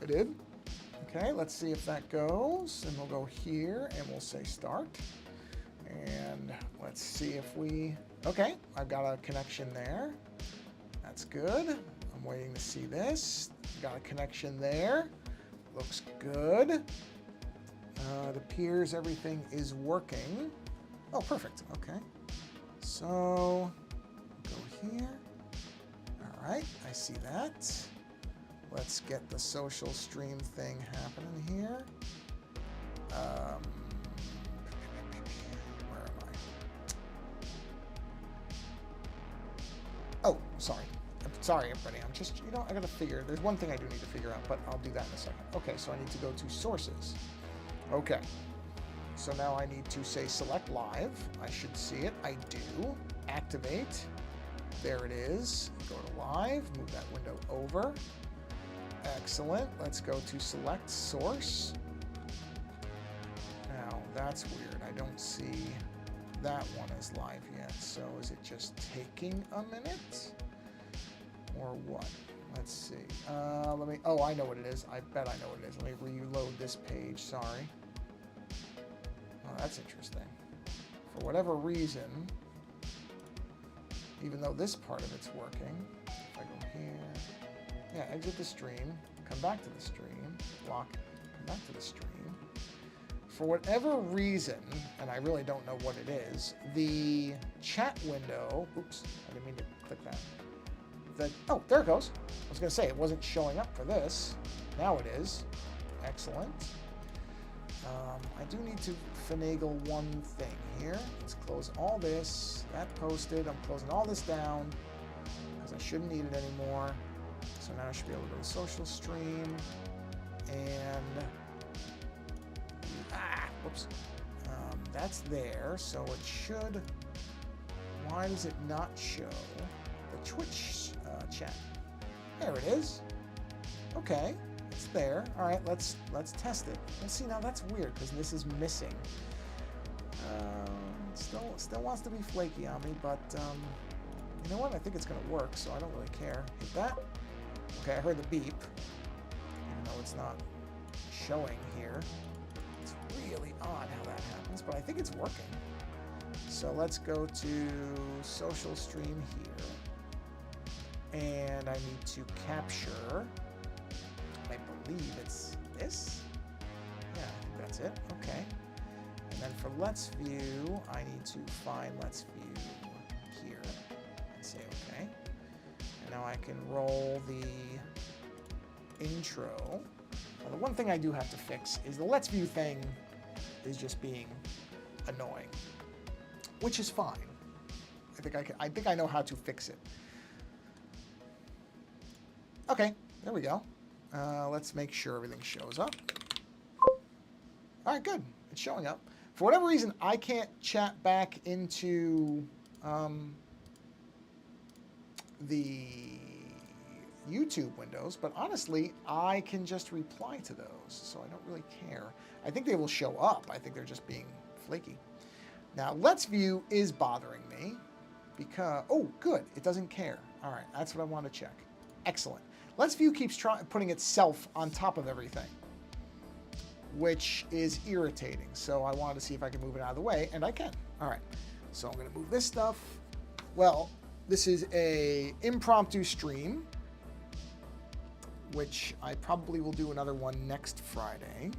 I did. Okay, let's see if that goes. And we'll go here and we'll say start. And let's see if we... Okay, I've got a connection there. That's good. I'm waiting to see this. Got a connection there. Looks good. It appears everything is working. Oh, perfect. Okay. So, go here. All right, I see that. Let's get the social stream thing happening here. Where am I? Oh, sorry. Sorry, everybody. I'm just, I gotta figure. There's one thing I do need to figure out, but I'll do that in a second. Okay, so I need to go to sources. Okay. So now I need to say select live. I should see it. I do. Activate. There it is. Go to live. Move that window over. Excellent. Let's go to select source. Now, that's weird. I don't see that one as live yet. So is it just taking a minute? Or what? Let's see. Oh, I know what it is. I bet I know what it is. Let me reload this page. Sorry. Oh, that's interesting. For whatever reason, even though this part of it's working, if I go here, yeah, exit the stream, come back to the stream, lock, come back to the stream. For whatever reason, and I really don't know what it is, the chat window, oops, I didn't mean to click that. Oh, there it goes. I was going to say, it wasn't showing up for this. Now it is. Excellent. I do need to finagle one thing here. Let's close all this. That posted. I'm closing all this down because I shouldn't need it anymore. So now I should be able to go to social stream and whoops. That's there. So it should. Why does it not show the Twitch chat? There it is. Okay. It's there. All right, let's test it. Let's see. Now that's weird because this is missing. Still wants to be flaky on me, but you know what? I think it's gonna work, so I don't really care. Hit that. Okay, I heard the beep, even though it's not showing here. It's really odd how that happens, but I think it's working. So let's go to social stream here, and I need to capture. I believe it's this. Yeah, I think that's it. Okay. And then for Let's View, I need to find Let's View here and say okay. And now I can roll the intro. Now, the one thing I do have to fix is the Let's View thing is just being annoying, which is fine. I think I know how to fix it. Okay, there we go. Let's make sure everything shows up. All right, good. It's showing up. For whatever reason, I can't chat back into the YouTube windows, but honestly, I can just reply to those, so I don't really care. I think they will show up. I think they're just being flaky. Now, Let's View is bothering me because, oh, good. It doesn't care. All right, that's what I want to check. Excellent. Let's View keeps putting itself on top of everything, which is irritating. So I wanted to see if I can move it out of the way, and I can. All right, so I'm going to move this stuff. Well, this is a impromptu stream, which I probably will do another one next Friday.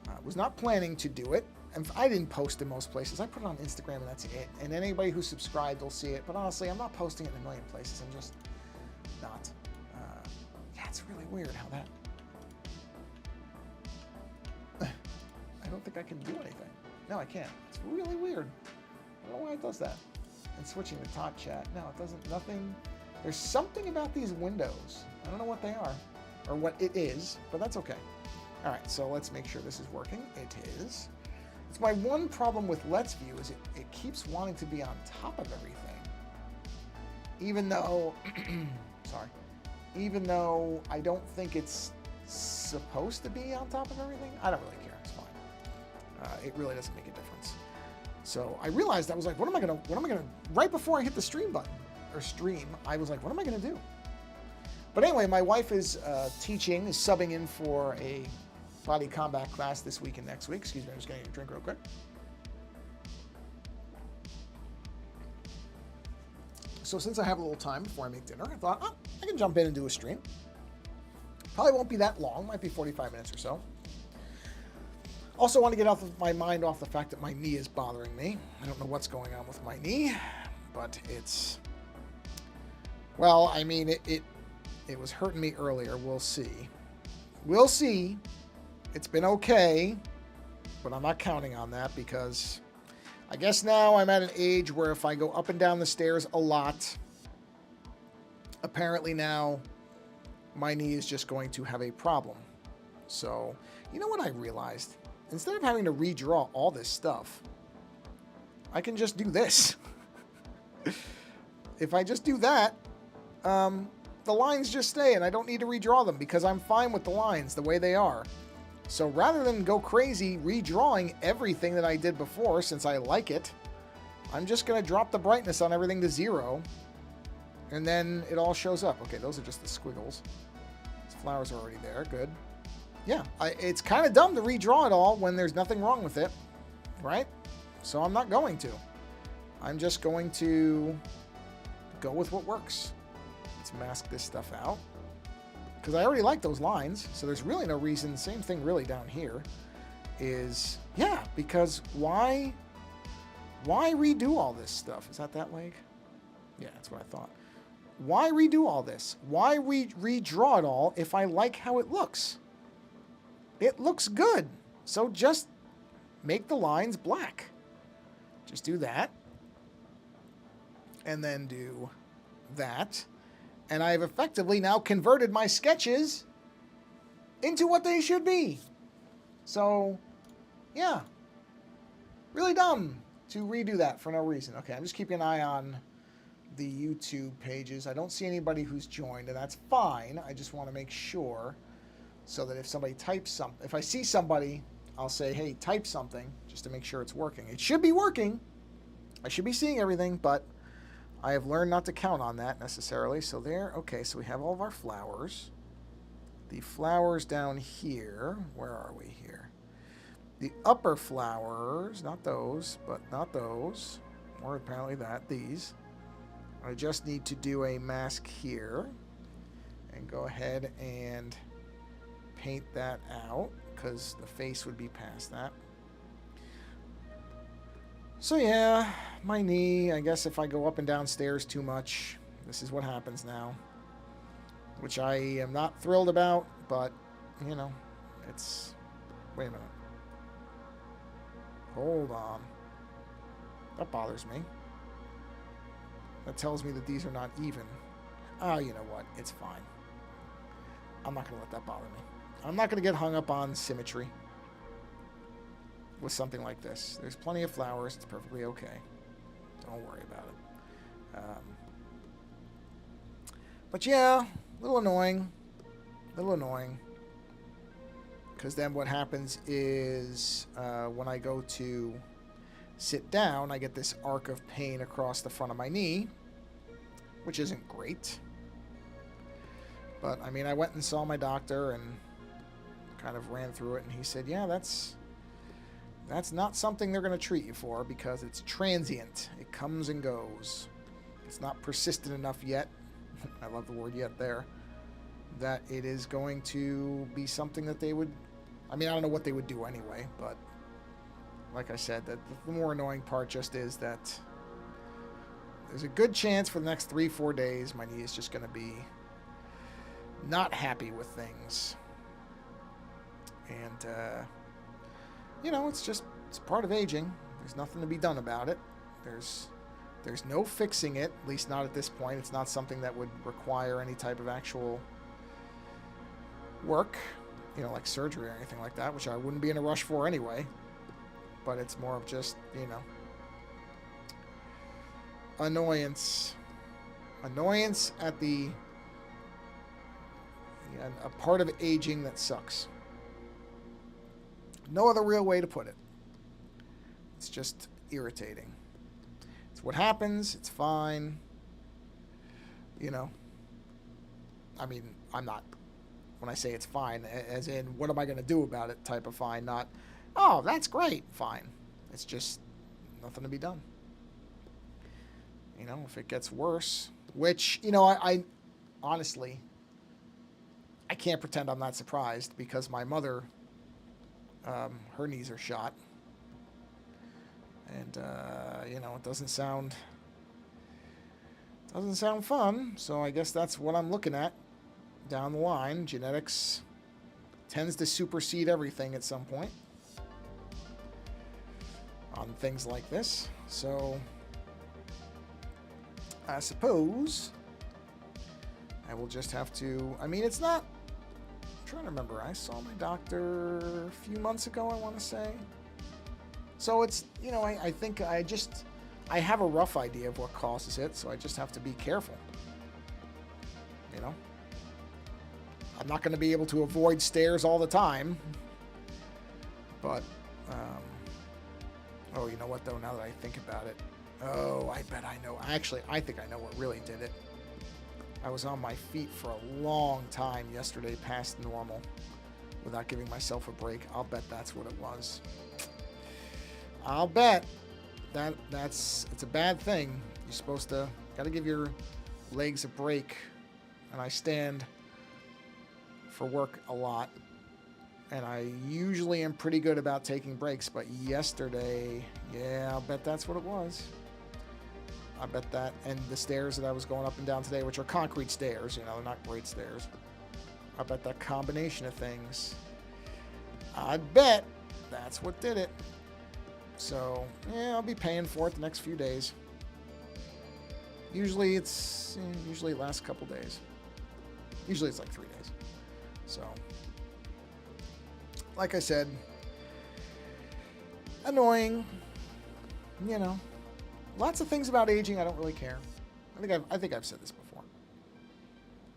I was not planning to do it, and I didn't post in most places. I put it on Instagram, and that's it. And anybody who's subscribed will see it. But honestly, I'm not posting it in a million places. I'm just not. Yeah, it's really weird how that... I don't think I can do anything. No, I can't. It's really weird. I don't know why it does that. And switching the top chat. No, it doesn't. Nothing. There's something about these windows. I don't know what they are or what it is, but that's okay. All right, so let's make sure this is working. It is. It's my one problem with Let's View is it keeps wanting to be on top of everything. Even though, sorry, even though I don't think it's supposed to be on top of everything. I don't really care. It's fine. It really doesn't make a difference. So I realized I was like, what am I gonna? Right before I hit the stream button or stream, I was like, what am I gonna do? But anyway, my wife is teaching, is subbing in for a body combat class this week and next week. Excuse me, I'm just getting a drink real quick. So since I have a little time before I make dinner, I thought, oh, I can jump in and do a stream. Probably won't be that long, might be 45 minutes or so. Also want to get off of my mind off the fact that my knee is bothering me. I don't know what's going on with my knee, but it's, well, I mean, it was hurting me earlier. We'll see. We'll see. It's been okay, but I'm not counting on that because I guess now I'm at an age where if I go up and down the stairs a lot, apparently now my knee is just going to have a problem. So, you know what I realized? Instead of having to redraw all this stuff, I can just do this. If I just do that, the lines just stay and I don't need to redraw them because I'm fine with the lines the way they are. So rather than go crazy redrawing everything that I did before, since I like it, I'm just going to drop the brightness on everything to 0. And then it all shows up. Okay, those are just the squiggles. These flowers are already there. Good. Yeah, it's kind of dumb to redraw it all when there's nothing wrong with it, right? So I'm not going to. I'm just going to go with what works. Let's mask this stuff out. Because I already like those lines, so there's really no reason. Same thing really down here is, yeah, because why redo all this stuff? Is that leg? Yeah, that's what I thought. Why redo all this? Why redraw it all if I like how it looks? It looks good. So just make the lines black. Just do that. And then do that. And I've effectively now converted my sketches into what they should be. So, yeah. Really dumb to redo that for no reason. Okay, I'm just keeping an eye on the YouTube pages. I don't see anybody who's joined, and that's fine. I just want to make sure so that if somebody types something, if I see somebody, I'll say, hey, type something just to make sure it's working. It should be working. I should be seeing everything, but I have learned not to count on that necessarily. So there, okay, so we have all of our flowers. The flowers down here, where are we here? The upper flowers, not those, but not those, or apparently these. I just need to do a mask here and go ahead and paint that out because the face would be past that. So yeah, my knee, I guess if I go up and down stairs too much, this is what happens now. Which I am not thrilled about, but, you know, it's... Wait a minute. Hold on. That bothers me. That tells me that these are not even. Ah, you know what? It's fine. I'm not going to let that bother me. I'm not going to get hung up on symmetry with something like this. There's plenty of flowers. It's perfectly okay. Don't worry about it. But yeah, a little annoying. Because then what happens is when I go to sit down, I get this arc of pain across the front of my knee, which isn't great. But, I mean, I went and saw my doctor and kind of ran through it, and he said, yeah, that's not something they're going to treat you for because it's transient. It comes and goes. It's not persistent enough yet. I love the word yet there. That it is going to be something that they would... I mean, I don't know what they would do anyway, but like I said, that the more annoying part just is that there's a good chance for the next 3-4 days my knee is just going to be not happy with things. And, you know, it's part of aging. There's nothing to be done about it. There's no fixing it, at least not at this point. It's not something that would require any type of actual work, you know, like surgery or anything like that, which I wouldn't be in a rush for anyway. But it's more of just, you know, annoyance. Annoyance at a part of aging that sucks. No other real way to put it. It's just irritating. It's what happens. It's fine. You know. I mean, I'm not, when I say it's fine, as in, what am I going to do about it type of fine, not, oh, that's great, fine. It's just nothing to be done. You know, if it gets worse, which, you know, I honestly, I can't pretend I'm not surprised because my mother, her knees are shot. And, you know, it doesn't sound fun, so I guess that's what I'm looking at down the line. Genetics tends to supersede everything at some point on things like this. So I suppose I will just have to, I mean, it's not, I'm trying to remember, I saw my doctor a few months ago, I want to say. So it's, you know, I think I have a rough idea of what causes it, so I just have to be careful. You know? I'm not going to be able to avoid stairs all the time. But, oh, you know what, though, now that I think about it. Oh, I bet I know. Actually, I think I know what really did it. I was on my feet for a long time yesterday, past normal, without giving myself a break. I'll bet that's what it was. I'll bet it's a bad thing. You're supposed to, gotta give your legs a break. And I stand for work a lot. And I usually am pretty good about taking breaks. But yesterday, yeah, I'll bet that's what it was. I bet that. And the stairs that I was going up and down today, which are concrete stairs, you know, they're not great stairs. I bet that combination of things, I bet that's what did it. So, yeah, I'll be paying for it the next few days. Usually it lasts a couple days. Usually it's like 3 days. So, like I said, annoying. You know, lots of things about aging I don't really care. I think I've said this before.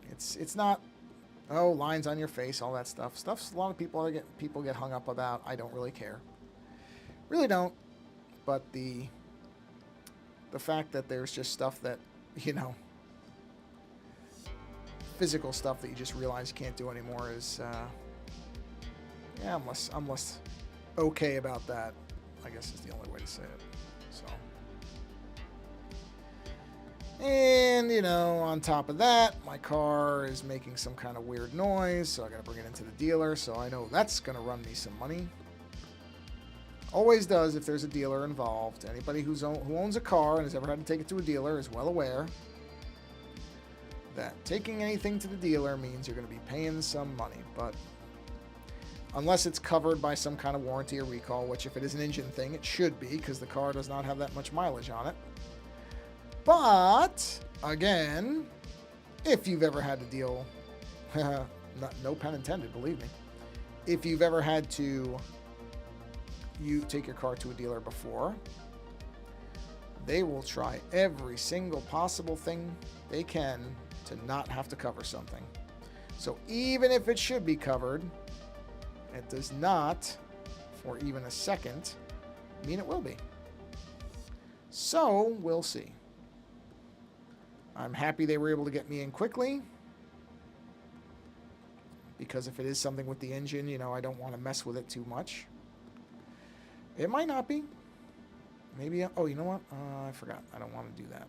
It's not, oh, lines on your face, all that stuff. Stuff's a lot of people get hung up about. I don't really care. Really don't. But the fact that there's just stuff that, you know, physical stuff that you just realize you can't do anymore is, yeah, I'm less okay about that, I guess is the only way to say it. So, and, you know, on top of that, my car is making some kind of weird noise, so I gotta bring it into the dealer, so I know that's gonna run me some money. Always does if there's a dealer involved. Anybody who owns a car and has ever had to take it to a dealer is well aware that taking anything to the dealer means you're going to be paying some money. But unless it's covered by some kind of warranty or recall, which if it is an engine thing, it should be because the car does not have that much mileage on it. But, again, if you've ever had to deal, no pun intended, believe me, if you've ever had to take your car to a dealer before, they will try every single possible thing they can to not have to cover something. So even if it should be covered, it does not, for even a second, mean it will be. So we'll see. I'm happy they were able to get me in quickly, because if it is something with the engine, you know, I don't want to mess with it too much. It might not be. Maybe, oh, you know what? I forgot. I don't want to do that.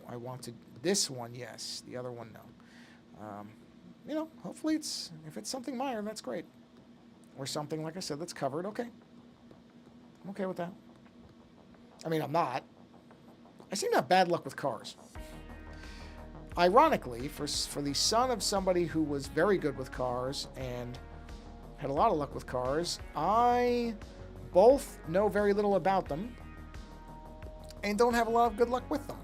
I want to, this one, yes. The other one, no. You know, hopefully if it's something minor, that's great. Or something, like I said, that's covered, okay. I'm okay with that. I mean, I'm not. I seem to have bad luck with cars. Ironically, for the son of somebody who was very good with cars and had a lot of luck with cars, I both know very little about them and don't have a lot of good luck with them.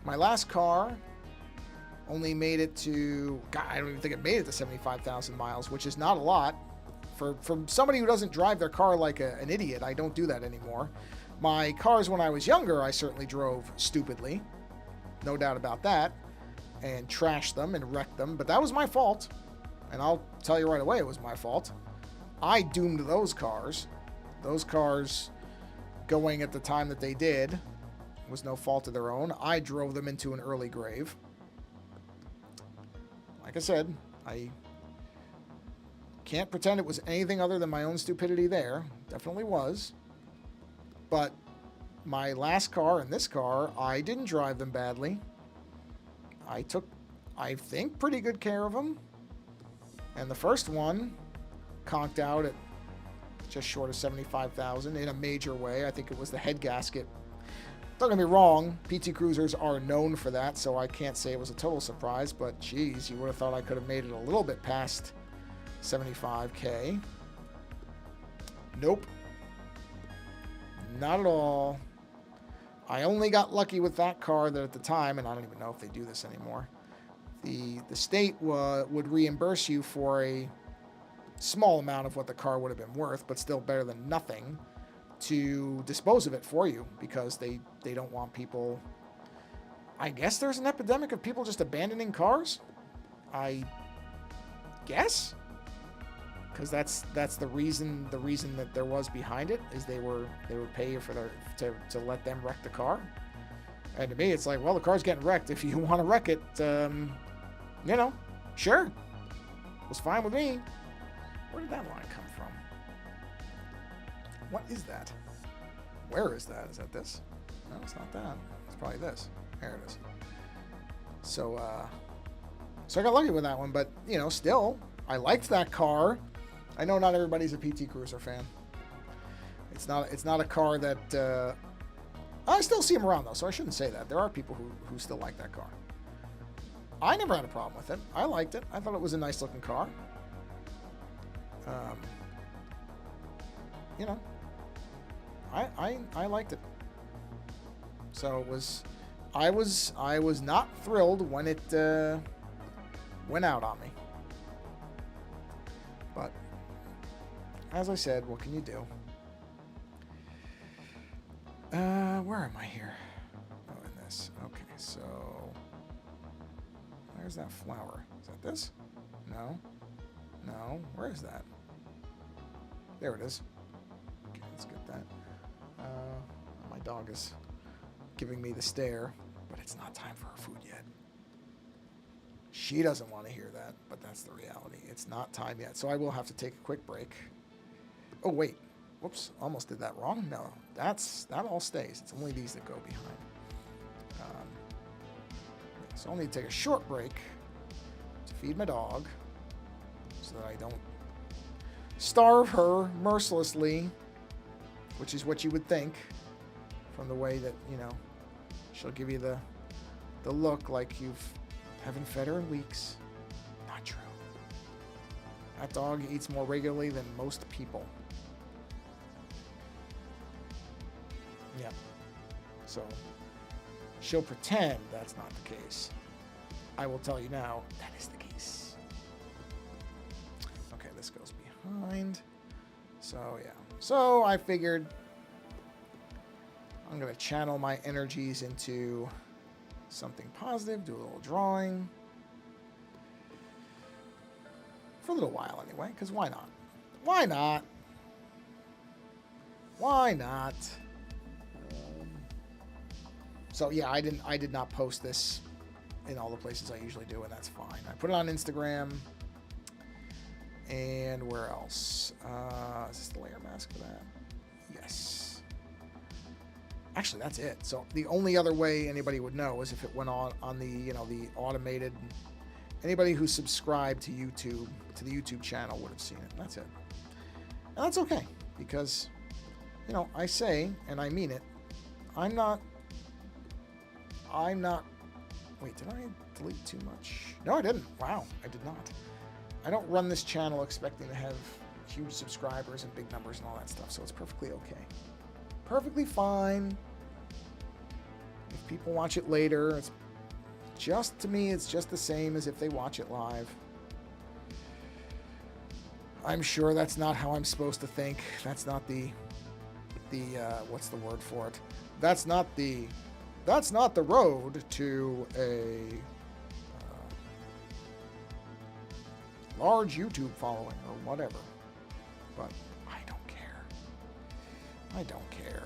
My last car only made it to, God, I don't even think it made it to 75,000 miles, which is not a lot. For somebody who doesn't drive their car like an idiot, I don't do that anymore. My cars when I was younger, I certainly drove stupidly. No doubt about that. And trashed them and wrecked them, but that was my fault. And I'll tell you right away it was my fault. I doomed those cars. Those cars going at the time that they did was no fault of their own. I drove them into an early grave. like I said, I can't pretend it was anything other than my own stupidity there. Definitely was. But my last car and this car, I didn't drive them badly. I took, I think, pretty good care of them. And the first one conked out at just short of 75,000 in a major way. I think it was the head gasket. Don't get me wrong, PT Cruisers are known for that, so I can't say it was a total surprise, but geez, you would have thought I could have made it a little bit past 75K. Nope. Not at all. I only got lucky with that car that at the time, and I don't even know if they do this anymore, the state would reimburse you for a small amount of what the car would have been worth, but still better than nothing, to dispose of it for you, because they don't want people... I guess there's an epidemic of people just abandoning cars? I guess? Because that's the reason that there was behind it, is they would pay you for to let them wreck the car. And to me, it's like, well, the car's getting wrecked. If you want to wreck it, you know, sure. It was fine with me. Where did that line come from? What is that? Where is that? Is that this? No, it's not that. It's probably this. There it is. So I got lucky with that one, but, you know, still, I liked that car. I know not everybody's a PT Cruiser fan. It's not a car that... I still see them around, though, so I shouldn't say that. There are people who still like that car. I never had a problem with it. I liked it. I thought it was a nice-looking car. You know, I liked it. So it was... I was not thrilled when it went out on me. But as I said, what can you do? Where am I here? Oh, in this. Okay, so where's that flower? Is that this? No. No. Where is that? There it is. Okay, let's get that. My dog is giving me the stare, but it's not time for her food yet. She doesn't want to hear that, but that's the reality. It's not time yet, so I will have to take a quick break. Oh, wait. Whoops, almost did that wrong. No, that all stays. It's only these that go behind. So I'll need to take a short break to feed my dog so that I don't starve her mercilessly, which is what you would think from the way that, you know, she'll give you the look like you haven't fed her in weeks. Not true. That dog eats more regularly than most people. Yeah. So she'll pretend that's not the case. I will tell you now, that is the case. Okay, this goes behind. So, yeah. So I figured I'm going to channel my energies into something positive, do a little drawing. For a little while anyway, because why not? Why not? Why not? So yeah, I did not post this in all the places I usually do, and that's fine. I put it on Instagram. And where else? Is this the layer mask for that? Yes. Actually, that's it. So the only other way anybody would know is if it went on the, you know, the automated. Anybody who subscribed to YouTube, to the YouTube channel, would have seen it. That's it. And that's okay, because, you know, I say, and I mean it, I'm not, wait, did I delete too much? No, I didn't. Wow, I did not. I don't run this channel expecting to have huge subscribers and big numbers and all that stuff, so it's perfectly okay. Perfectly fine. If people watch it later, it's just, to me, it's just the same as if they watch it live. I'm sure that's not how I'm supposed to think. That's not the what's the word for it? That's not the road to a large YouTube following or whatever. But I don't care. I don't care.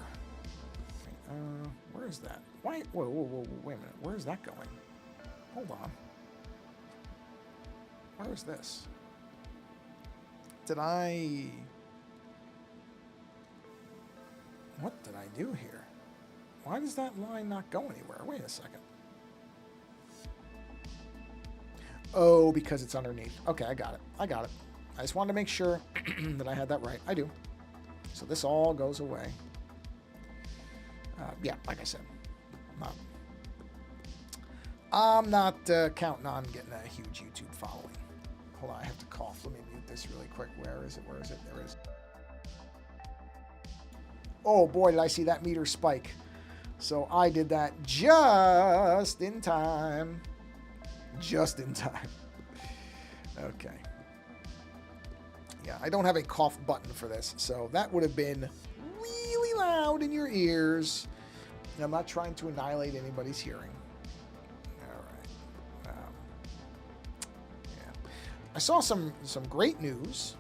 Okay, where is that? Why? Whoa, wait a minute. Where is that going? Hold on. Where is this? Did I... What did I do here? Why does that line not go anywhere? Wait a second. Oh, because it's underneath. Okay, I got it. I got it. I just wanted to make sure that I had that right. I do. So this all goes away. Yeah, like I said, I'm not counting on getting a huge YouTube following. Hold on, I have to cough. Let me mute this really quick. Where is it? Where is it? There it is. Oh boy, did I see that meter spike. So I did that just in time. Just in time. Okay. Yeah, I don't have a cough button for this, so that would have been really loud in your ears. I'm not trying to annihilate anybody's hearing. All right. Yeah. I saw some great news,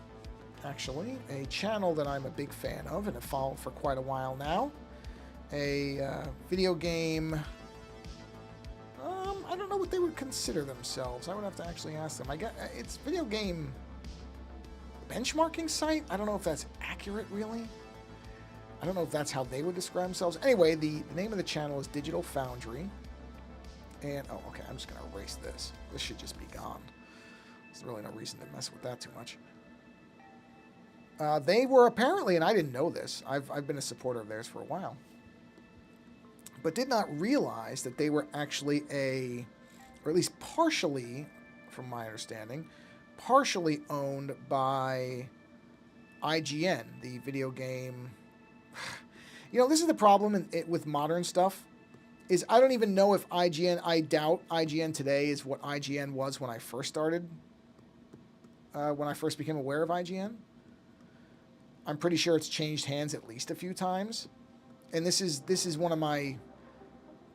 actually. A channel that I'm a big fan of and have followed for quite a while now. A video game... I don't know what they would consider themselves. I would have to actually ask them. I guess it's video game benchmarking site. I don't know if that's accurate, really. I don't know if that's how they would describe themselves. Anyway, the name of the channel is Digital Foundry. And, oh, okay, I'm just going to erase this. This should just be gone. There's really no reason to mess with that too much. They were apparently, and I didn't know this, I've been a supporter of theirs for a while, but did not realize that they were actually or at least partially, from my understanding, partially owned by IGN, the video game. You know, this is the problem with modern stuff, is I don't even know if IGN, I doubt IGN today is what IGN was when I first started, when I first became aware of IGN. I'm pretty sure it's changed hands at least a few times. And this is one of my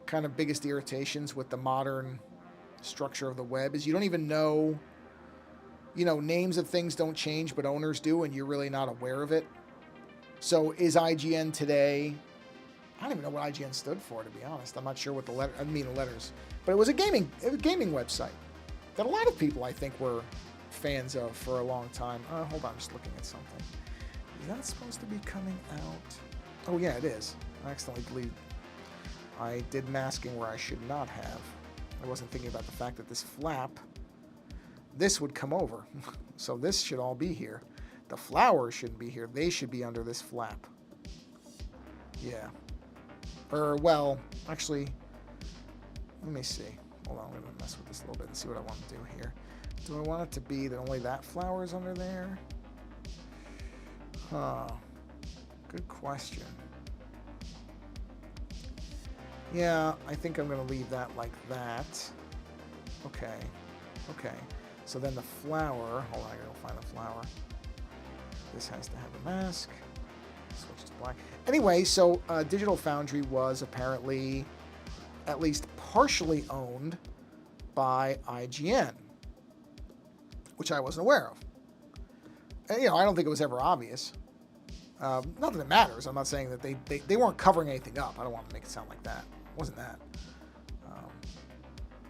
kind of biggest irritations with the modern structure of the web, is you don't even know, you know, names of things don't change, but owners do, and you're really not aware of it. So is IGN today, I don't even know what IGN stood for, to be honest. I'm not sure what the letters, but it was a gaming website that a lot of people, I think, were fans of for a long time. Hold on, I'm just looking at something. Is that supposed to be coming out? Oh yeah, it is. I accidentally deleted. I did masking where I should not have. I wasn't thinking about the fact that this flap, this would come over. So this should all be here. The flowers shouldn't be here. They should be under this flap. Yeah. Or, well, actually, let me see. Hold on, I'm going to mess with this a little bit and see what I want to do here. Do I want it to be that only that flower is under there? Huh. Good question. Yeah, I think I'm going to leave that like that. Okay. Okay. So then the flower... Hold on, I gotta find the flower. This has to have a mask. Switch to black. Anyway, so Digital Foundry was apparently at least partially owned by IGN, which I wasn't aware of. And, you know, I don't think it was ever obvious. Not that it matters. I'm not saying that they weren't covering anything up. I don't want to make it sound like that. It wasn't that.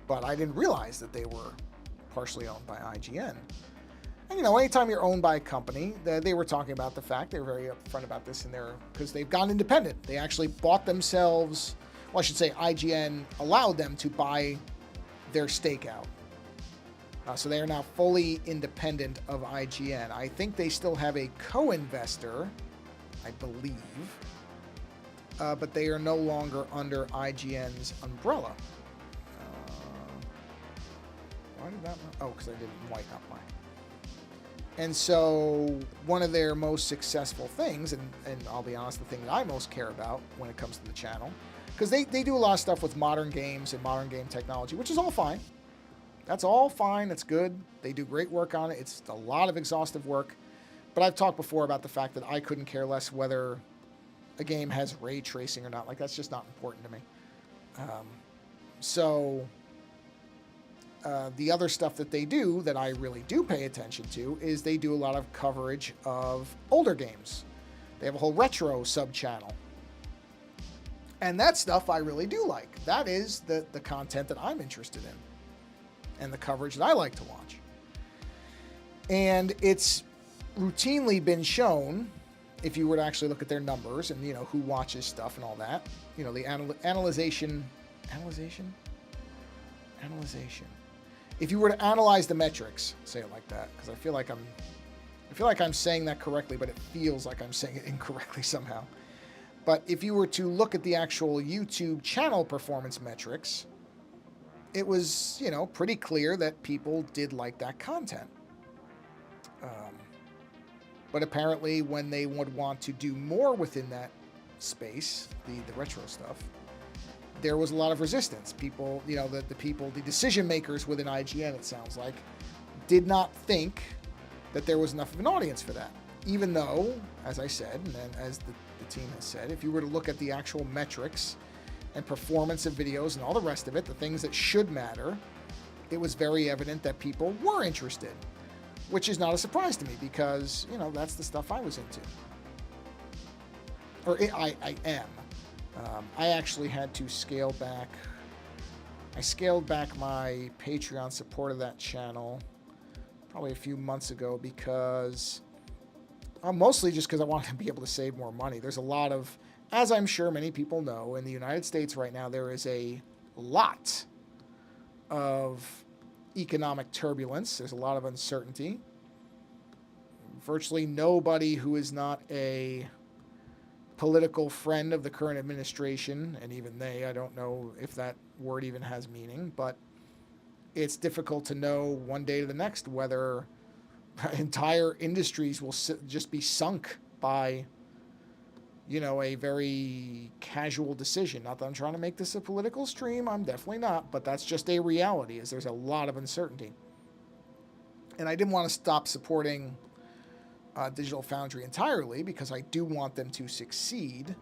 But I didn't realize that they were partially owned by IGN. And, you know, anytime you're owned by a company, they were talking about the fact, they were very upfront about this in their, because they've gone independent. They actually bought themselves, well, I should say IGN allowed them to buy their stake out. So they are now fully independent of IGN. I think they still have a co-investor, I believe, but they are no longer under IGN's umbrella. Why did that? Oh, because I did white, not black. And so one of their most successful things, and I'll be honest, the thing that I most care about when it comes to the channel, because they do a lot of stuff with modern games and modern game technology, which is all fine. That's all fine. That's good. They do great work on it. It's a lot of exhaustive work. But I've talked before about the fact that I couldn't care less whether a game has ray tracing or not. Like, that's just not important to me. The other stuff that they do that I really do pay attention to is they do a lot of coverage of older games. They have a whole retro sub-channel. And that stuff I really do like. That is the content that I'm interested in and the coverage that I like to watch. And it's routinely been shown, if you were to actually look at their numbers and, who watches stuff and all that, the analyzation. If you were to analyze the metrics, say it like that, because I feel like I'm saying that correctly, but it feels like I'm saying it incorrectly somehow. But if you were to look at the actual YouTube channel performance metrics, it was, pretty clear that people did like that content. But apparently when they would want to do more within that space, the retro stuff, there was a lot of resistance. People, the decision makers within IGN, it sounds like, did not think that there was enough of an audience for that. Even though, as I said, and then as the team has said, if you were to look at the actual metrics and performance of videos and all the rest of it, the things that should matter, it was very evident that people were interested, which is not a surprise to me because, that's the stuff I was into. Or I am. I actually had to scale back. I scaled back my Patreon support of that channel probably a few months ago because, mostly just because I wanted to be able to save more money. There's a lot of, as I'm sure many people know, in the United States right now, there is a lot of economic turbulence. There's a lot of uncertainty. Virtually nobody who is not a political friend of the current administration, and even they, I don't know if that word even has meaning, but it's difficult to know one day to the next whether entire industries will just be sunk by, a very casual decision. Not that I'm trying to make this a political stream, I'm definitely not, but that's just a reality, is there's a lot of uncertainty. And I didn't want to stop supporting Digital Foundry entirely because I do want them to succeed,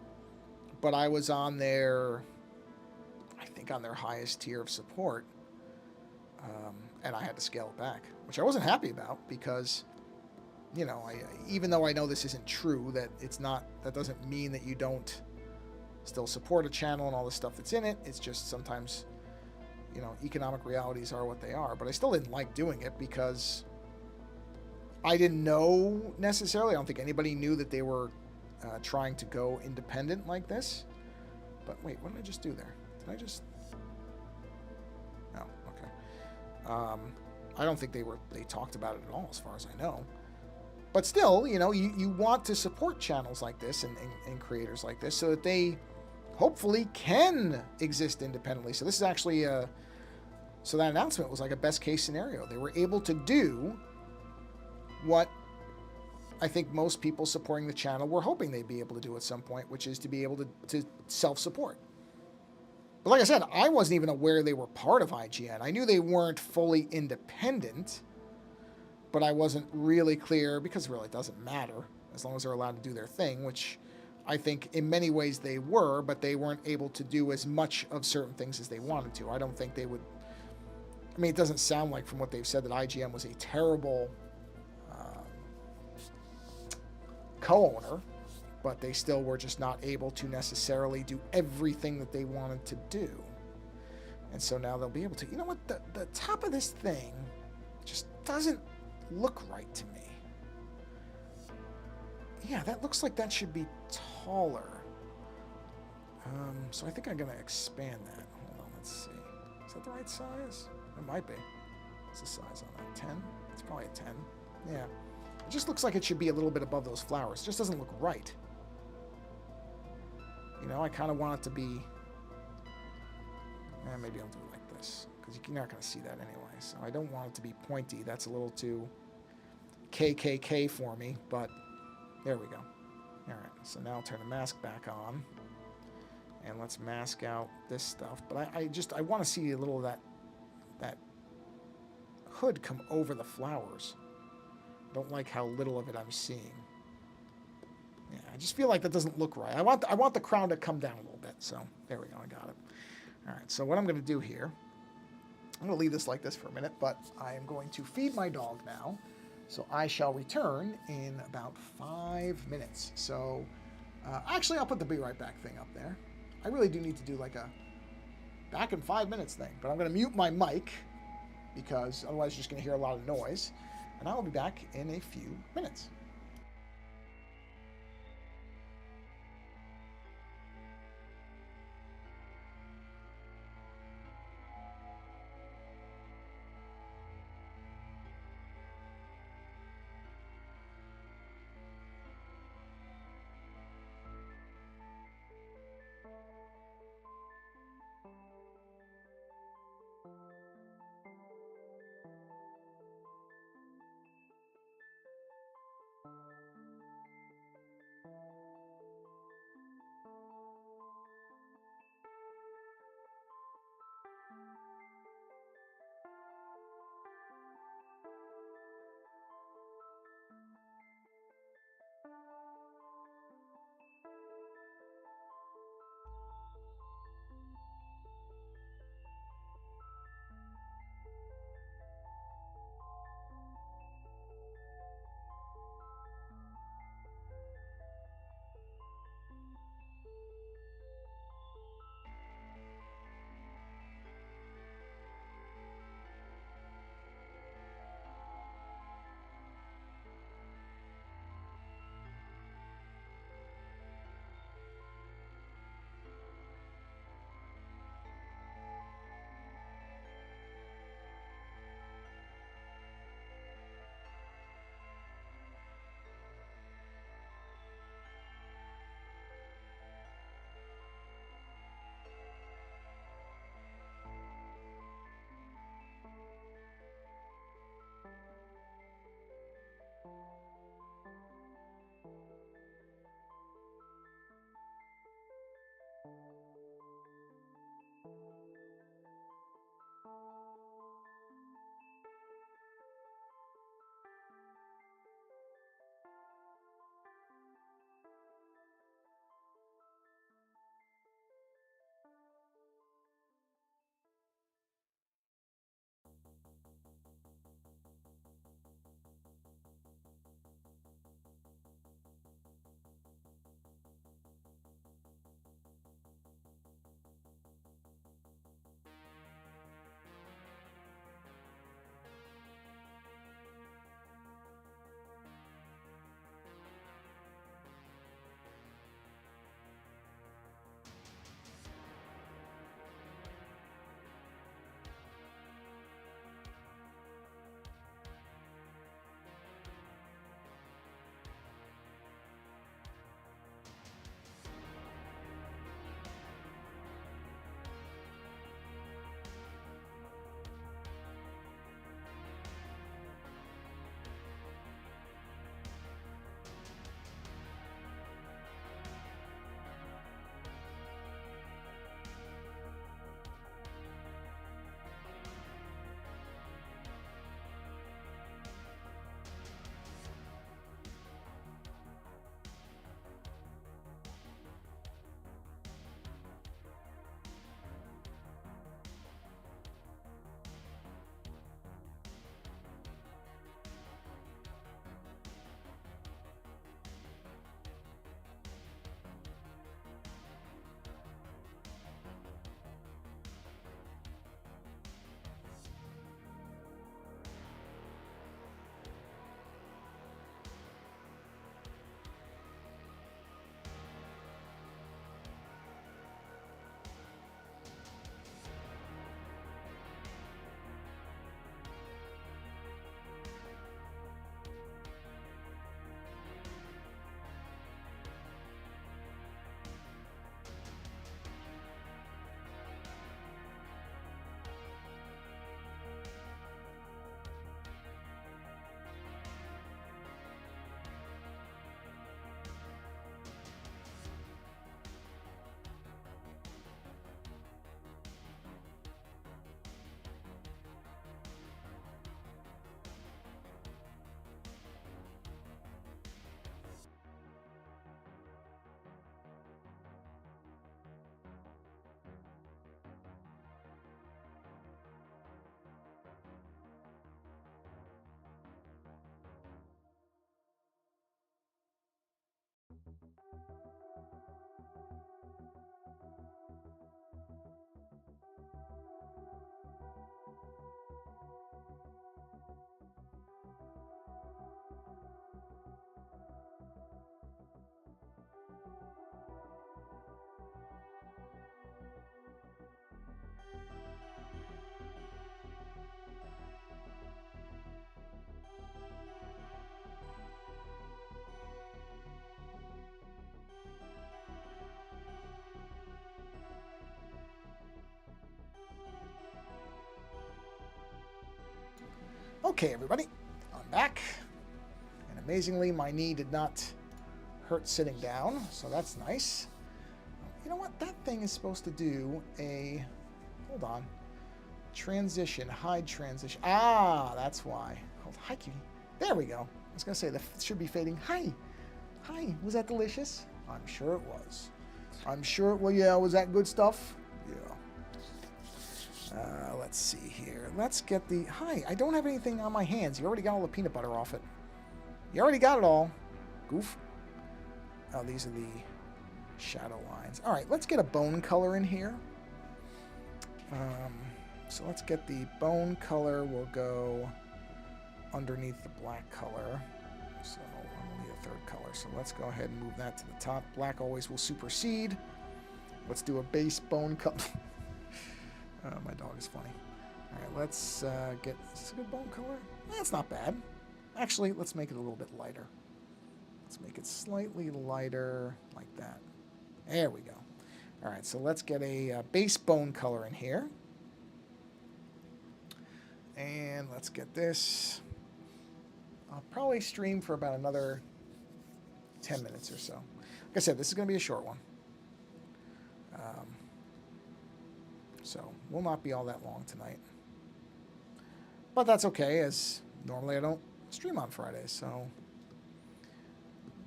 but I was on their highest tier of support, and I had to scale it back, which I wasn't happy about because, even though I know this isn't true, that doesn't mean that you don't still support a channel and all the stuff that's in it. It's just sometimes, economic realities are what they are, but I still didn't like doing it because I didn't know necessarily. I don't think anybody knew that they were trying to go independent like this. But wait, what did I just do there? Did I just... Oh, okay. I don't think they talked about it at all as far as I know. But still, you want to support channels like this and creators like this so that they hopefully can exist independently. So this is actually so that announcement was like a best case scenario. They were able to do what I think most people supporting the channel were hoping they'd be able to do at some point, which is to be able to self-support. But like I said, I wasn't even aware they were part of IGN. I knew they weren't fully independent, but I wasn't really clear because really it doesn't matter as long as they're allowed to do their thing, which I think in many ways they were, but they weren't able to do as much of certain things as they wanted to. I don't think they would... I mean, it doesn't sound like from what they've said that IGN was a terrible co-owner, but they still were just not able to necessarily do everything that they wanted to do. And so now they'll be able to. You know what? The top of this thing just doesn't look right to me. Yeah, that looks like that should be taller. So I think I'm going to expand that. Hold on, let's see. Is that the right size? It might be. What's the size on that? 10? It's probably a 10. Yeah. It just looks like it should be a little bit above those flowers. It just doesn't look right. I kind of want it to be... maybe I'll do it like this, because you're not going to see that anyway. So I don't want it to be pointy. That's a little too KKK for me, but there we go. All right, so now I'll turn the mask back on, and let's mask out this stuff. But I want to see a little of that hood come over the flowers. I don't like how little of it I'm seeing. Yeah, I just feel like that doesn't look right. I want the crown to come down a little bit. So there we go. I got it. All right. So what I'm going to do here, I'm going to leave this like this for a minute, but I am going to feed my dog now. So I shall return in about 5 minutes. So actually, I'll put the be right back thing up there. I really do need to do like a back in 5 minutes thing, but I'm going to mute my mic because otherwise you're just going to hear a lot of noise. and I will be back in a few minutes. Okay, everybody, I'm back. And amazingly, my knee did not hurt sitting down, so that's nice. You know what? That thing is supposed to do a... Hold on. Transition. Hide transition. Ah, that's why. Hold on. Hi, cutie. There we go. I was going to say, that should be fading. Hi. Hi. Was that delicious? I'm sure it was. I'm sure it was. Yeah, was that good stuff? Yeah. Let's see here. Let's get the... Hi, I don't have anything on my hands. You already got all the peanut butter off it. You already got it all. Goof. Oh, these are the shadow lines. All right, let's get a bone color in here. So let's get the bone color. We'll go underneath the black color. So we'll need a third color. So let's go ahead and move that to the top. Black always will supersede. Let's do a base bone color. My dog is funny. All right, let's get... Is this a good bone color? That's not bad. Actually, let's make it a little bit lighter. Let's make it slightly lighter, like that. There we go. All right, so let's get a base bone color in here. And let's get this. I'll probably stream for about another 10 minutes or so. Like I said, this is going to be a short one. So will not be all that long tonight. But that's okay, as normally I don't stream on Fridays, so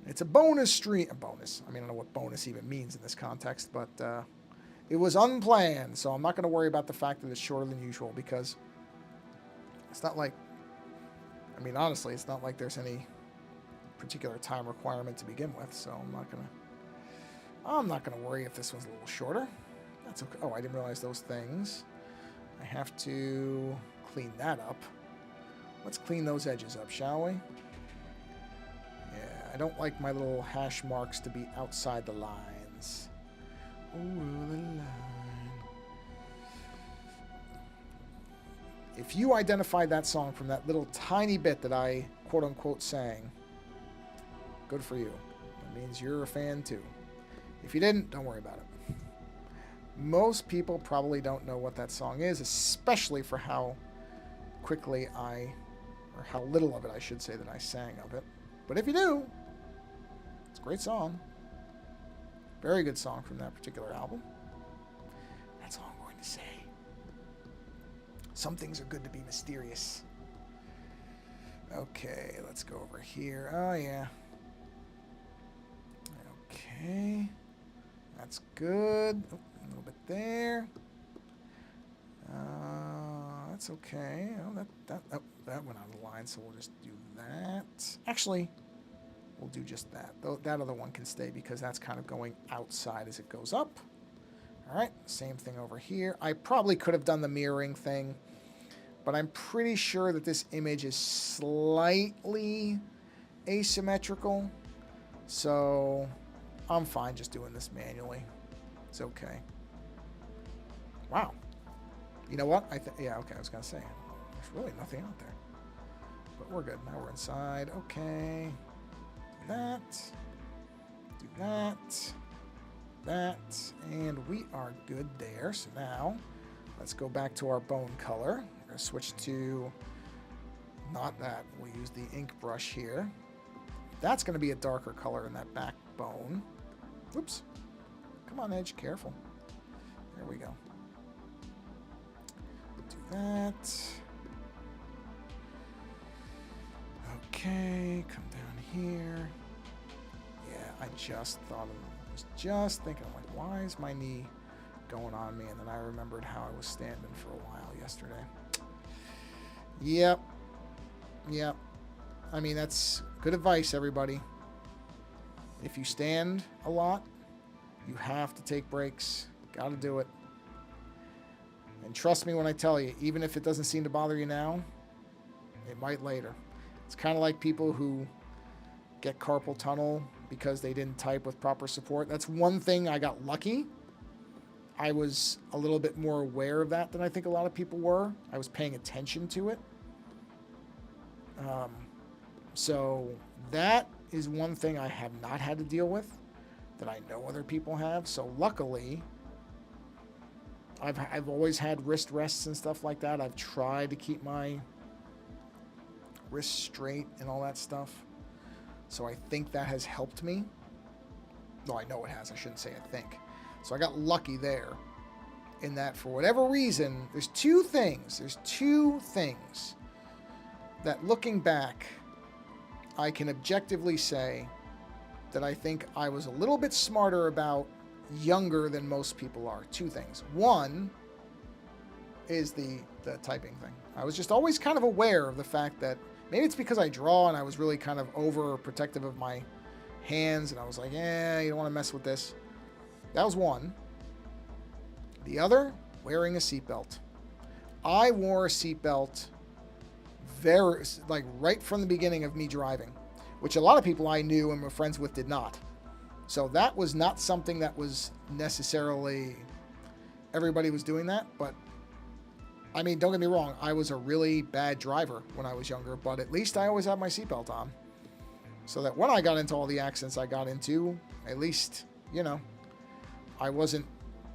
it's a bonus stream. A bonus. I mean, I don't know what bonus even means in this context, but it was unplanned, so I'm not going to worry about the fact that it's shorter than usual, because it's not like, I mean, honestly, it's not like there's any particular time requirement to begin with, so I'm not gonna worry if this one's a little shorter. That's okay. Oh, I didn't realize those things. I have to clean that up. Let's clean those edges up, shall we? Yeah, I don't like my little hash marks to be outside the lines. Ooh, the line. If you identified that song from that little tiny bit that I quote-unquote sang, good for you. That means you're a fan too. If you didn't, don't worry about it. Most people probably don't know what that song is, especially for how quickly or how little of it, I should say, that I sang of it. But if you do, it's a great song. Very good song from that particular album. That's all I'm going to say. Some things are good to be mysterious. Okay, let's go over here. Oh, yeah. Okay. That's good. Oh, a little bit there. That's okay. Oh, that went out of the line, so we'll just do that. Actually, we'll do just that. That other one can stay because that's kind of going outside as it goes up. All right, same thing over here. I probably could have done the mirroring thing, but I'm pretty sure that this image is slightly asymmetrical, so I'm fine just doing this manually. It's okay. Wow. You know what? Yeah, okay, I was going to say, there's really nothing out there. But we're good. Now we're inside. Okay. Do that. Do that. That. And we are good there. So now, let's go back to our bone color. We're going to switch to, not that. We'll use the ink brush here. That's going to be a darker color in that back bone. Oops. Come on, Edge. Careful. There we go. Do that. Okay. Come down here. Yeah, I just thought I was just thinking, I'm like, why is my knee going on me? And then I remembered how I was standing for a while yesterday. Yep. Yep. I mean, that's good advice, everybody. If you stand a lot, you have to take breaks. Got to do it. And trust me when I tell you, even if it doesn't seem to bother you now, it might later. It's kind of like people who get carpal tunnel because they didn't type with proper support. That's one thing I got lucky. I was a little bit more aware of that than I think a lot of people were. I was paying attention to it. So that is one thing I have not had to deal with that I know other people have. So luckily, I've always had wrist rests and stuff like that. I've tried to keep my wrists straight and all that stuff. So I think that has helped me. No, I know it has. I shouldn't say I think. So I got lucky there in that for whatever reason, there's two things that looking back, I can objectively say that I think I was a little bit smarter about younger than most people are. Two things. One is the typing thing. I was just always kind of aware of the fact that maybe it's because I draw and I was really kind of overprotective of my hands, and I was like, yeah, you don't want to mess with this. That was one. The other, wearing a seatbelt. I wore a seatbelt right from the beginning of me driving, which a lot of people I knew and were friends with did not. So that was not something that was necessarily everybody was doing that, but I mean, don't get me wrong, I was a really bad driver when I was younger, but at least I always had my seatbelt on. So that when I got into all the accidents I got into, at least, you know, I wasn't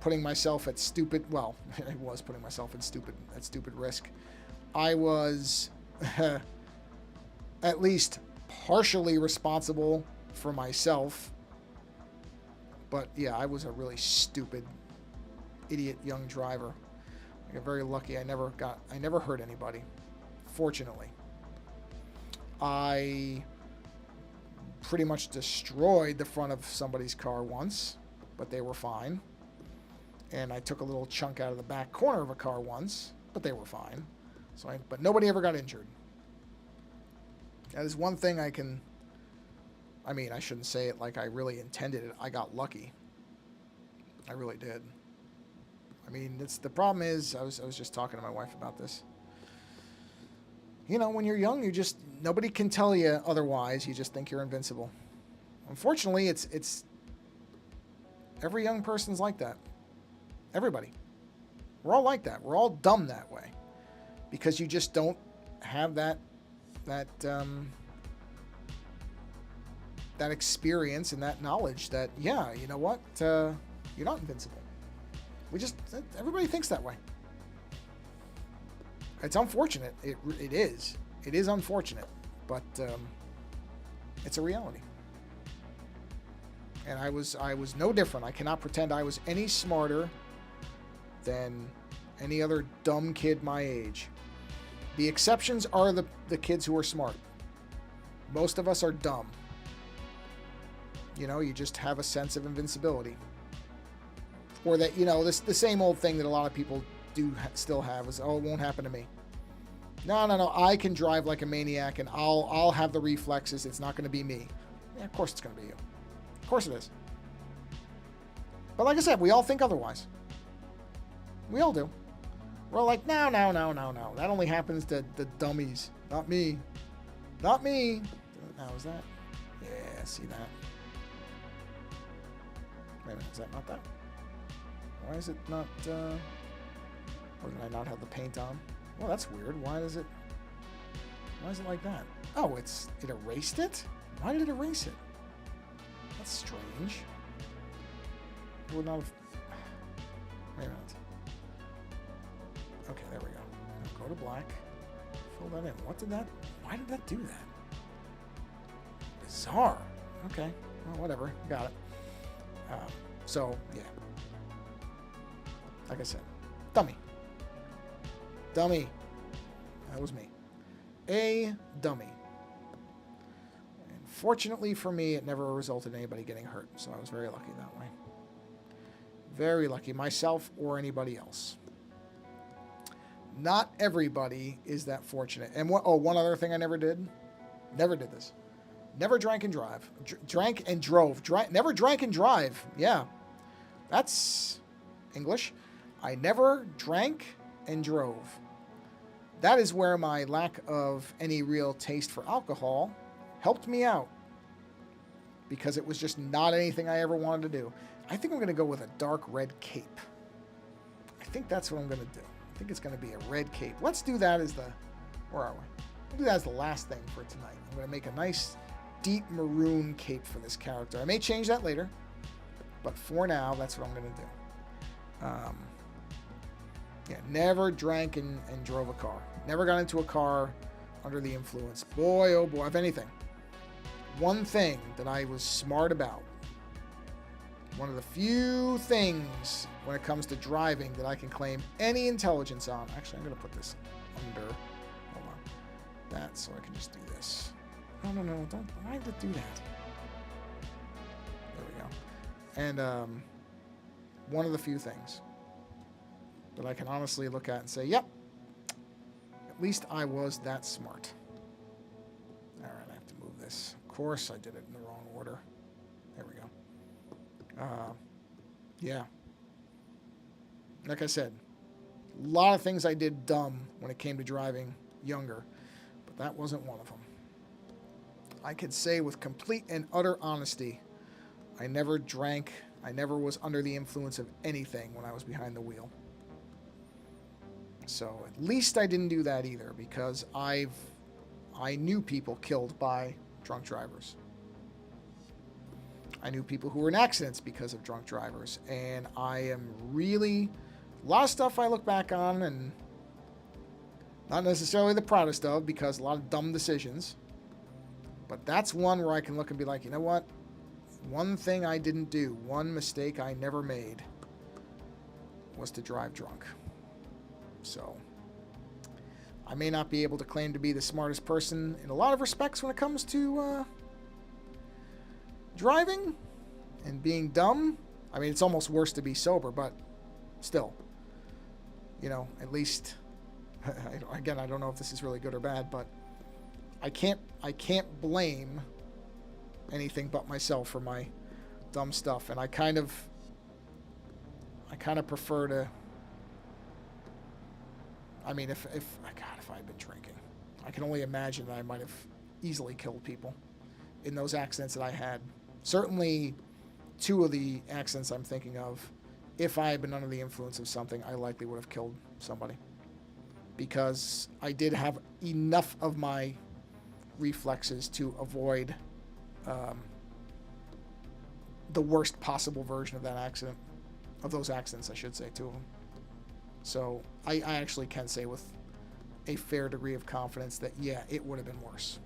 putting myself at stupid, well, I was putting myself at stupid risk. I was at least partially responsible for myself. But yeah, I was a really stupid, idiot young driver. I got very lucky. I never hurt anybody. Fortunately. I pretty much destroyed the front of somebody's car once, but they were fine. And I took a little chunk out of the back corner of a car once, but they were fine. But nobody ever got injured. That is one thing I shouldn't say it like I really intended it. I got lucky. I really did. I mean, the problem is, I was just talking to my wife about this. You know, when you're young, nobody can tell you otherwise. You just think you're invincible. Unfortunately, it's every young person's like that. Everybody. We're all like that. We're all dumb that way. Because you just don't have that experience and that knowledge that, yeah, you know what? You're not invincible. Everybody thinks that way. It's unfortunate. It is. It is unfortunate. But it's a reality. And I was no different. I cannot pretend I was any smarter than any other dumb kid my age. The exceptions are the kids who are smart. Most of us are dumb. You know, you just have a sense of invincibility. Or that, you know, the same old thing that a lot of people do still have is, oh, it won't happen to me. No, I can drive like a maniac and I'll have the reflexes. It's not going to be me. Yeah, of course it's going to be you. Of course it is. But like I said, we all think otherwise. We all do. We're all like, no. That only happens to the dummies. Not me. Not me. Now, is that? Yeah, see that. Wait a minute, is that not that? Why is it not, or did I not have the paint on? Well, that's weird. Why is it like that? Oh, it erased it? Why did it erase it? That's strange. It would not have... Wait a minute. Okay, there we go. Now go to black. Fill that in. Why did that do that? Bizarre. Okay. Well, whatever. Got it. So, yeah. Like I said. Dummy. That was me. A dummy. And fortunately for me, it never resulted in anybody getting hurt. So I was very lucky that way. Very lucky. Myself or anybody else. Not everybody is that fortunate. And one other thing I never did. Never did this. Never drank and drive. Drank and drove. Never drank and drive. Yeah. That's English. I never drank and drove. That is where my lack of any real taste for alcohol helped me out. Because it was just not anything I ever wanted to do. I think I'm going to go with a dark red cape. I think that's what I'm going to do. I think it's going to be a red cape. Let's do that as where are we? We'll do that as the last thing for tonight. I'm going to make a nice deep maroon cape for this character. I may change that later, but for now, that's what I'm going to do. Yeah, never drank and drove a car. Never got into a car under the influence. Boy, oh boy, if anything. One thing that I was smart about, one of the few things when it comes to driving that I can claim any intelligence on. Actually, I'm going to put this under. Hold on. That, so I can just do this. No, don't. Why did it do that? There we go. And one of the few things that I can honestly look at and say, yep, at least I was that smart. All right, I have to move this. Of course, I did it in the wrong order. There we go. Yeah. Like I said, a lot of things I did dumb when it came to driving younger, but that wasn't one of them. I could say with complete and utter honesty, I never drank, I never was under the influence of anything when I was behind the wheel. So at least I didn't do that either, because I knew people killed by drunk drivers. I knew people who were in accidents because of drunk drivers, and I am really, a lot of stuff I look back on and not necessarily the proudest of, because a lot of dumb decisions, but that's one where I can look and be like, you know what, one thing I didn't do, one mistake I never made was to drive drunk. So I may not be able to claim to be the smartest person in a lot of respects when it comes to driving and being dumb. I mean, it's almost worse to be sober, but still, you know, at least, again, I don't know if this is really good or bad, but I can't blame anything but myself for my dumb stuff. And I kind of prefer to, I mean, if I had been drinking, I can only imagine that I might have easily killed people in those accidents that I had. Certainly, two of the accidents I'm thinking of, if I had been under the influence of something, I likely would have killed somebody. Because I did have enough of my reflexes to avoid the worst possible version of that accident. Of those accidents, I should say, two of them. So I actually can say with a fair degree of confidence that, yeah, it would have been worse.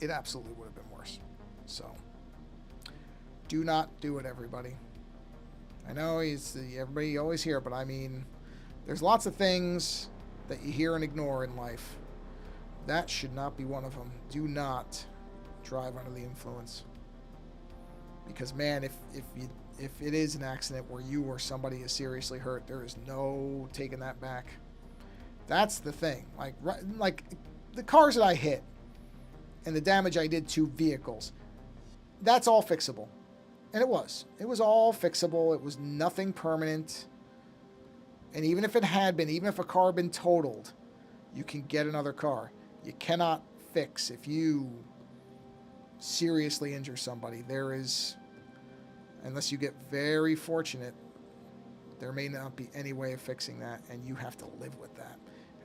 It absolutely would have been worse. So do not do it, everybody. I know everybody you always hear, but I mean, there's lots of things that you hear and ignore in life. That should not be one of them. Do not drive under the influence. Because, man, if it is an accident where you or somebody is seriously hurt, there is no taking that back. That's the thing. Like the cars that I hit and the damage I did to vehicles, that's all fixable. And it was. It was all fixable. It was nothing permanent. And even if it had been, even if a car had been totaled, you can get another car. You cannot fix if you seriously injure somebody. There is, unless you get very fortunate, there may not be any way of fixing that, and you have to live with that.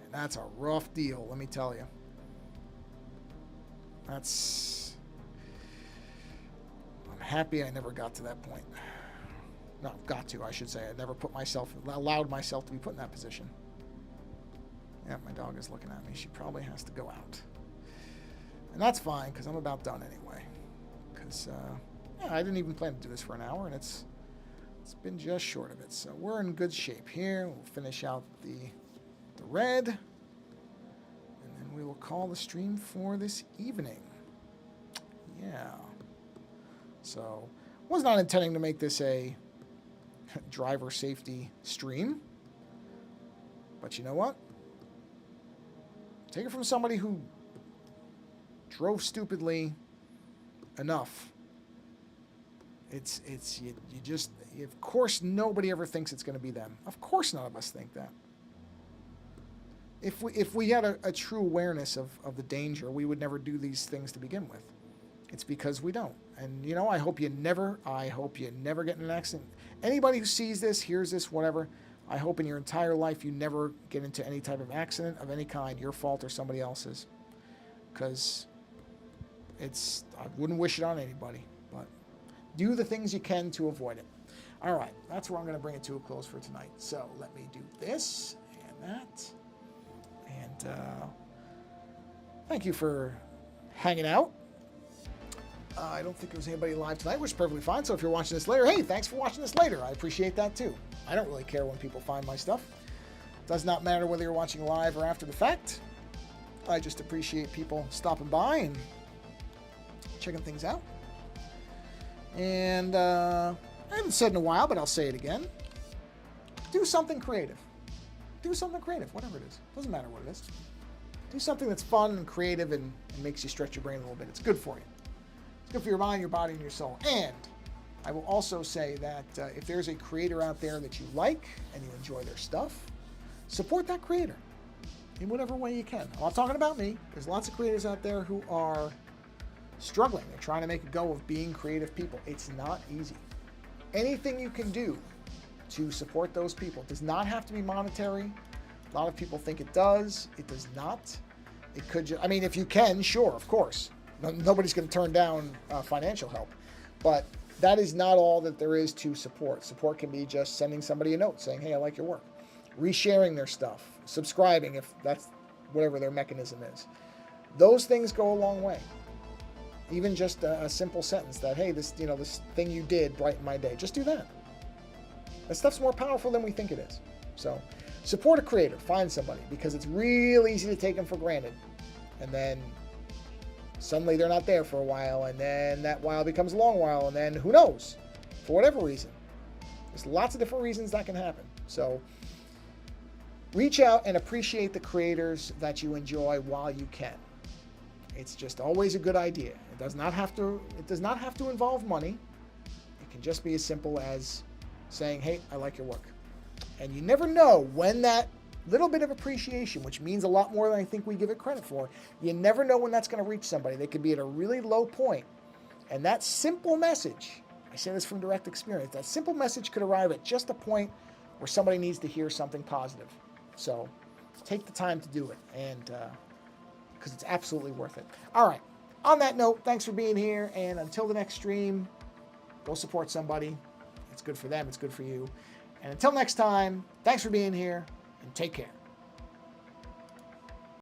And that's a rough deal, let me tell you. I'm happy I never got to that point. Not got to, I should say. I never allowed myself to be put in that position. Yeah, my dog is looking at me. She probably has to go out. And that's fine, because I'm about done anyway. Because, yeah, I didn't even plan to do this for an hour, and it's been just short of it. So we're in good shape here. We'll finish out the red, and then we will call the stream for this evening. Yeah. So, was not intending to make this a driver safety stream, but you know what? Take it from somebody who drove stupidly enough. Of course nobody ever thinks it's going to be them. Of course none of us think that. If we had a true awareness of the danger, we would never do these things to begin with. It's because we don't. And, you know, I hope you never get in an accident. Anybody who sees this, hears this, whatever, I hope in your entire life you never get into any type of accident of any kind, your fault or somebody else's. Because I wouldn't wish it on anybody. But do the things you can to avoid it. All right, that's where I'm going to bring it to a close for tonight. So let me do this and that. And thank you for hanging out. I don't think there was anybody live tonight, which is perfectly fine. So if you're watching this later, hey, thanks for watching this later. I appreciate that too. I don't really care when people find my stuff. It does not matter whether you're watching live or after the fact. I just appreciate people stopping by and checking things out. And I haven't said in a while, but I'll say it again. Do something creative. Do something creative, whatever it is. Doesn't matter what it is. Do something that's fun and creative and makes you stretch your brain a little bit. It's good for you. It's good for your mind, your body, and your soul. And I will also say that if there's a creator out there that you like and you enjoy their stuff, support that creator in whatever way you can. I'm not talking about me. There's lots of creators out there who are struggling. They're trying to make a go of being creative people. It's not easy. Anything you can do to support those people. It does not have to be monetary. A lot of people think it does. It does not. It could just, I mean, if you can, sure, of course. Nobody's going to turn down financial help. But that is not all that there is to support. Support can be just sending somebody a note saying, hey, I like your work. Resharing their stuff. Subscribing if that's whatever their mechanism is. Those things go a long way. Even just a simple sentence that, hey, this thing you did brightened my day. Just do that. That stuff's more powerful than we think it is. So support a creator. Find somebody, because it's real easy to take them for granted. And then suddenly they're not there for a while, and then that while becomes a long while, and then who knows? For whatever reason. There's lots of different reasons that can happen. So reach out and appreciate the creators that you enjoy while you can. It's just always a good idea. It does not have to involve money. It can just be as simple as saying, hey, I like your work. And you never know when that little bit of appreciation, which means a lot more than I think we give it credit for, you never know when that's going to reach somebody. They could be at a really low point, and that simple message, I say this from direct experience, that simple message could arrive at just a point where somebody needs to hear something positive. So take the time to do it, and because it's absolutely worth it. All right. On that note, thanks for being here, and until the next stream, go support somebody. It's good for them. It's good for you. And until next time, thanks for being here, and take care.